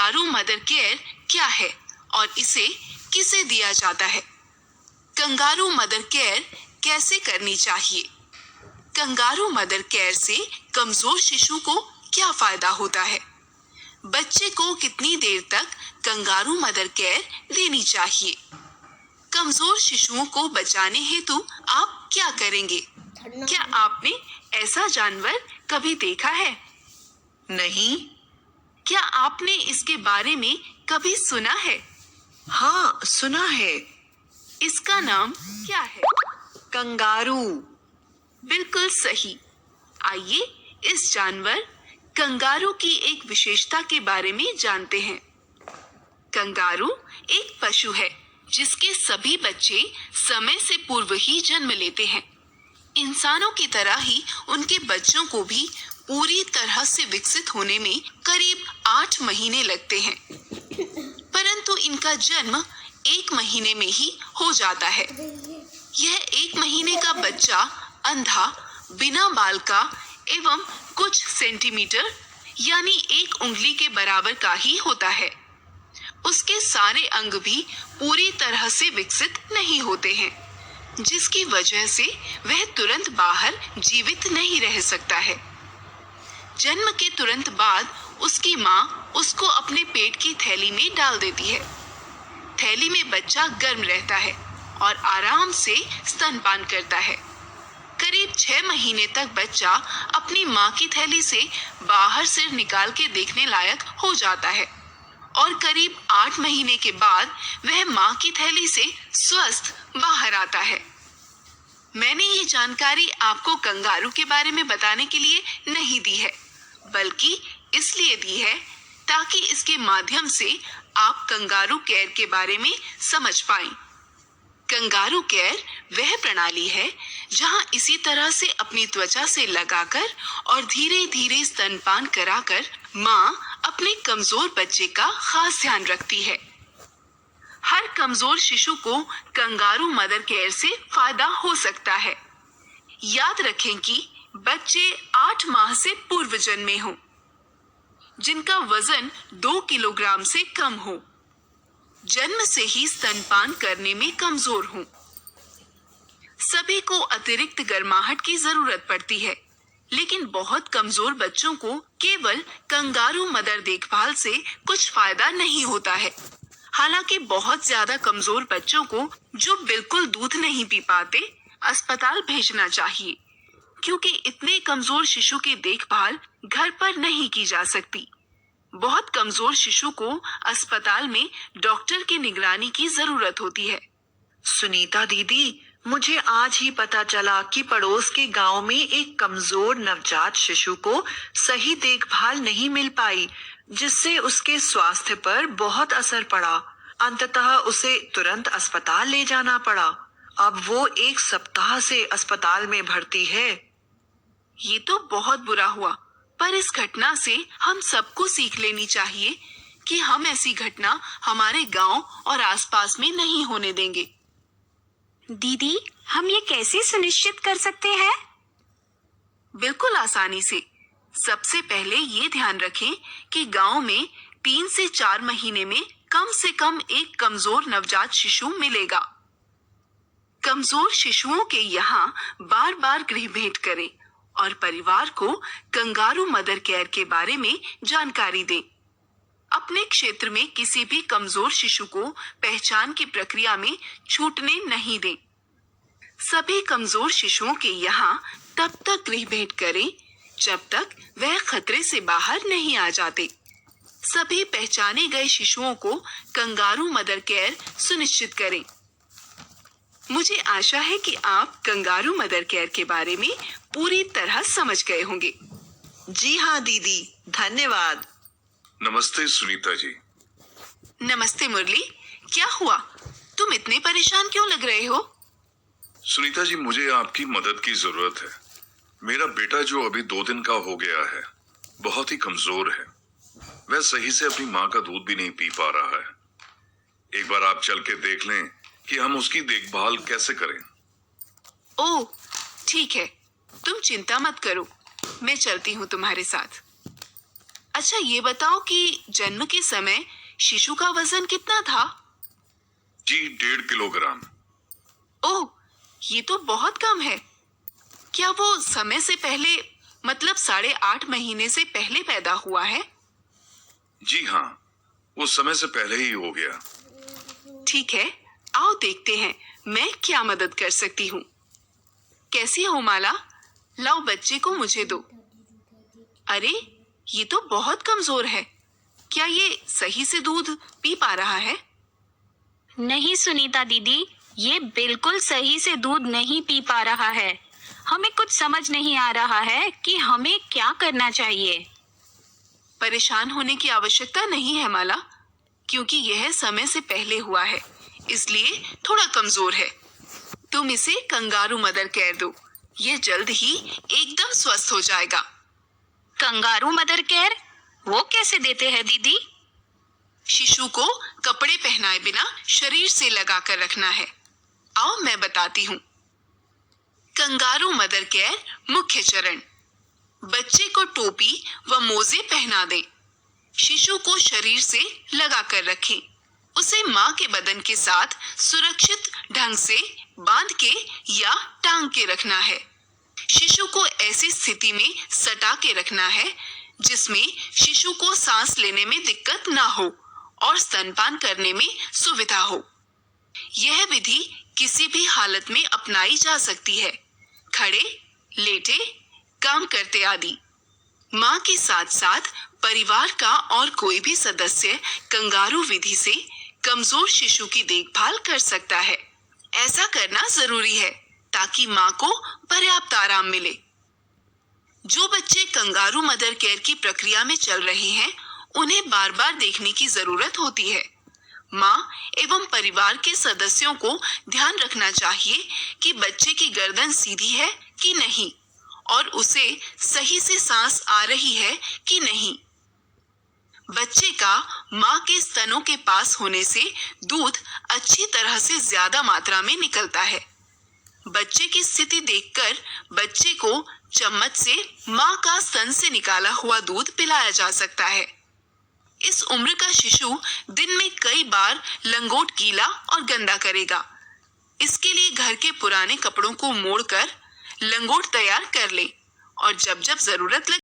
Kangaroo mother care क्या है और इसे किसे दिया जाता है? कंगारू मदर केयर कैसे करनी चाहिए? कंगारू मदर केयर से कमजोर शिशु को क्या फायदा होता है? बच्चे को कितनी देर तक कंगारू मदर केयर देनी चाहिए? कमजोर शिशुओं को बचाने हेतु आप क्या करेंगे? क्या आपने ऐसा जानवर कभी देखा है? नहीं। क्या आपने इसके बारे में कभी सुना है? हाँ, सुना है। इसका नाम क्या है? कंगारू। बिल्कुल सही। आइए इस जानवर कंगारू की एक विशेषता के बारे में जानते हैं। कंगारू एक पशु है जिसके सभी बच्चे समय से पूर्व ही जन्म लेते हैं। इंसानों की तरह ही उनके बच्चों को भी पूरी तरह से विकसित होने में करीब 8 महीने लगते हैं, परंतु इनका जन्म 1 महीने में ही हो जाता है। यह 1 महीने का बच्चा अंधा, बिना बाल का एवं कुछ सेंटीमीटर यानी 1 उंगली के बराबर का ही होता है। उसके सारे अंग भी पूरी तरह से विकसित नहीं होते हैं, जिसकी वजह से वह तुरंत बाहर जीवित नहीं रह सकता है। जन्म के तुरंत बाद उसकी माँ उसको अपने पेट की थैली में डाल देती है। थैली में बच्चा गर्म रहता है और आराम से स्तनपान करता है। करीब 6 महीने तक बच्चा अपनी माँ की थैली से बाहर सिर निकाल के देखने लायक हो जाता है और करीब 8 महीने के बाद वह माँ की थैली से स्वस्थ बाहर आता है। मैंने ये जानकारी आपको कंगारू के बारे में बताने के लिए नहीं दी है, बल्कि इसलिए दी है ताकि इसके माध्यम से आप कंगारू केयर के बारे में समझ पाएं। कंगारू केयर वह प्रणाली है जहां इसी तरह से अपनी त्वचा से लगाकर और धीरे धीरे स्तनपान कराकर माँ अपने कमजोर बच्चे का खास ध्यान रखती है। हर कमजोर शिशु को कंगारू मदर केयर से फायदा हो सकता है। याद रखें कि बच्चे 8 माह से पूर्व जन्मे हों, जिनका वजन 2 किलोग्राम से कम हो, जन्म से ही स्तनपान करने में कमजोर हों। सभी को अतिरिक्त गर्माहट की जरूरत पड़ती है, लेकिन बहुत कमजोर बच्चों को केवल कंगारू मदर देखभाल से कुछ फायदा नहीं होता है। हालांकि बहुत ज्यादा कमजोर बच्चों को जो बिल्कुल दूध नहीं पी पाते, अस्पताल भेजना चाहिए, क्योंकि इतने कमजोर शिशु की देखभाल घर पर नहीं की जा सकती। बहुत कमजोर शिशु को अस्पताल में डॉक्टर की निगरानी की जरूरत होती है। सुनीता दीदी, मुझे आज ही पता चला कि पड़ोस के गांव में एक कमजोर नवजात शिशु को सही देखभाल नहीं मिल पाई, जिससे उसके स्वास्थ्य पर बहुत असर पड़ा। अंततः उसे तुरंत अस्पताल ले जाना पड़ा। अब वो 1 सप्ताह से अस्पताल में भर्ती है। ये तो बहुत बुरा हुआ, पर इस घटना से हम सबको सीख लेनी चाहिए कि हम ऐसी घटना हमारे गांव और आसपास में नहीं होने देंगे। दीदी, हम ये कैसे सुनिश्चित कर सकते हैं? बिल्कुल आसानी से। सबसे पहले ये ध्यान रखें कि गांव में 3 से 4 महीने में कम से कम एक कमजोर नवजात शिशु मिलेगा। कमजोर शिशुओं के यहाँ बार बार गृह भेंट करें और परिवार को कंगारू मदर केयर के बारे में जानकारी दें। अपने क्षेत्र में किसी भी कमजोर शिशु को पहचान की प्रक्रिया में छूटने नहीं दें। सभी कमजोर शिशुओं के यहाँ तब तक गृह भेंट करें जब तक वह खतरे से बाहर नहीं आ जाते। सभी पहचाने गए शिशुओं को कंगारू मदर केयर सुनिश्चित करें। मुझे आशा है कि आप कंगारू मदर केयर के बारे में पूरी तरह समझ गए होंगे। जी हाँ दीदी, धन्यवाद। नमस्ते सुनीता जी। नमस्ते मुरली, क्या हुआ? तुम इतने परेशान क्यों लग रहे हो? सुनीता जी, मुझे आपकी मदद की जरूरत है। मेरा बेटा जो अभी 2 दिन का हो गया है, बहुत ही कमजोर है। वह सही से अपनी माँ का दूध भी नहीं पी पा रहा है। एक बार आप चल के देख लें कि हम उसकी देखभाल कैसे करें। ओह, ठीक है, तुम चिंता मत करो, मैं चलती हूँ तुम्हारे साथ। अच्छा, ये बताओ कि जन्म के समय शिशु का वजन कितना था? जी 1.5 किलोग्राम। ओह, ये तो बहुत कम है। क्या वो समय से पहले, मतलब 8.5 महीने से पहले पैदा हुआ है? जी हाँ, वो समय से पहले ही हो गया। ठीक है, आओ देखते हैं मैं क्या मदद कर सकती हूँ। कैसी हो माला? लाओ बच्चे को मुझे दो। अरे, ये तो बहुत कमजोर है। क्या ये सही से दूध पी पा रहा है? नहीं सुनीता दीदी, ये बिल्कुल सही से दूध नहीं पी पा रहा है। हमें कुछ समझ नहीं आ रहा है कि हमें क्या करना चाहिए। परेशान होने की आवश्यकता नहीं है माला, क्योंकि यह समय से पहले हुआ है, इसलिए थोड़ा कमजोर है। तुम इसे कंगारू मदर केयर दो, यह जल्द ही एकदम स्वस्थ हो जाएगा। कंगारू मदर केयर वो कैसे देते हैं दीदी? शिशु को कपड़े पहनाए बिना शरीर से लगाकर रखना है। आओ मैं बताती हूँ। कंगारू मदर केयर मुख्य चरण। बच्चे को टोपी व मोजे पहना दें। शिशु को शरीर से लगाकर रखें। उसे मां के बदन के साथ सुरक्षित ढंग से बांध के या टांग के रखना है। शिशु को ऐसी स्थिति में सटा के रखना है जिसमें शिशु को सांस लेने में दिक्कत ना हो और स्तनपान करने में सुविधा हो। यह विधि किसी भी हालत में अपनाई जा सकती है, खड़े, लेटे, काम करते आदि। मां के साथ साथ परिवार का और कोई भी सदस्य कंगारू विधि से कमजोर शिशु की देखभाल कर सकता है। ऐसा करना जरूरी है ताकि मां को पर्याप्त आराम मिले। जो बच्चे कंगारू मदर केयर की प्रक्रिया में चल रहे हैं, उन्हें बार बार देखने की जरूरत होती है। मां एवं परिवार के सदस्यों को ध्यान रखना चाहिए कि बच्चे की गर्दन सीधी है कि नहीं और उसे सही से सांस आ रही है कि नहीं। बच्चे का मां के स्तनों के पास होने से दूध अच्छी तरह से ज्यादा मात्रा में निकलता है। बच्चे की स्थिति देखकर बच्चे को चम्मच से मां का स्तन से निकाला हुआ दूध पिलाया जा सकता है। इस उम्र का शिशु दिन में कई बार लंगोट गीला और गंदा करेगा। इसके लिए घर के पुराने कपड़ों को मोड़कर लंगोट तैयार कर ले और जब जब जरूरत लगे